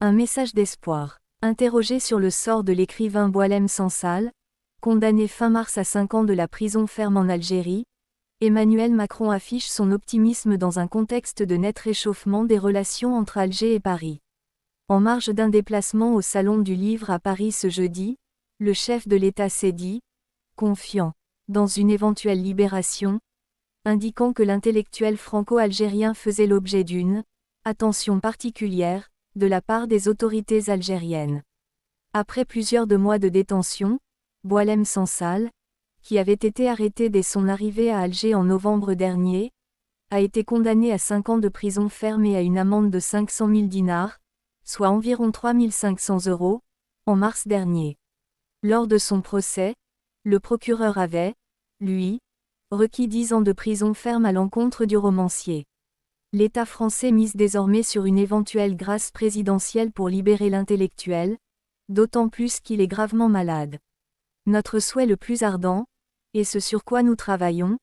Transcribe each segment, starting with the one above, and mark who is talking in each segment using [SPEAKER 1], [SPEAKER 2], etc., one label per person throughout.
[SPEAKER 1] Un message d'espoir. Interrogé sur le sort de l'écrivain Boualem Sansal, condamné fin mars à 5 ans de la prison ferme en Algérie, Emmanuel Macron affiche son optimisme dans un contexte de net réchauffement des relations entre Alger et Paris. En marge d'un déplacement au Salon du Livre à Paris ce jeudi, le chef de l'État s'est dit confiant dans une éventuelle libération, indiquant que l'intellectuel franco-algérien faisait l'objet d'une attention particulière de la part des autorités algériennes. Après plusieurs mois de détention, Boualem Sansal, qui avait été arrêté dès son arrivée à Alger en novembre dernier, a été condamné à 5 ans de prison ferme et à une amende de 500 000 dinars, soit environ 3 500 €, en mars dernier. Lors de son procès, le procureur avait, lui, requis 10 ans de prison ferme à l'encontre du romancier. L'État français mise désormais sur une éventuelle grâce présidentielle pour libérer l'intellectuel, d'autant plus qu'il est gravement malade. Notre souhait le plus ardent, et ce sur quoi nous travaillons,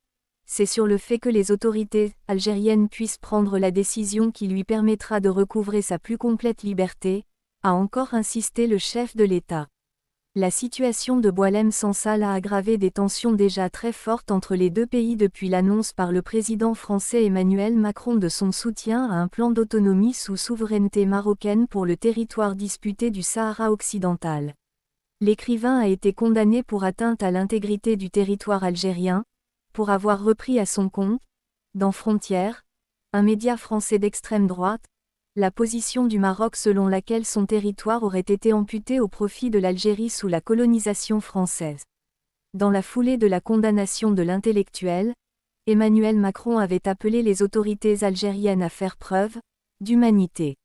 [SPEAKER 1] c'est sur le fait que les autorités algériennes puissent prendre la décision qui lui permettra de recouvrer sa plus complète liberté, a encore insisté le chef de l'État. La situation de Boualem Sansal a aggravé des tensions déjà très fortes entre les deux pays depuis l'annonce par le président français Emmanuel Macron de son soutien à un plan d'autonomie sous souveraineté marocaine pour le territoire disputé du Sahara occidental. L'écrivain a été condamné pour atteinte à l'intégrité du territoire algérien, pour avoir repris à son compte, dans Frontières, un média français d'extrême droite, la position du Maroc selon laquelle son territoire aurait été amputé au profit de l'Algérie sous la colonisation française. Dans la foulée de la condamnation de l'intellectuel, Emmanuel Macron avait appelé les autorités algériennes à faire preuve d'humanité.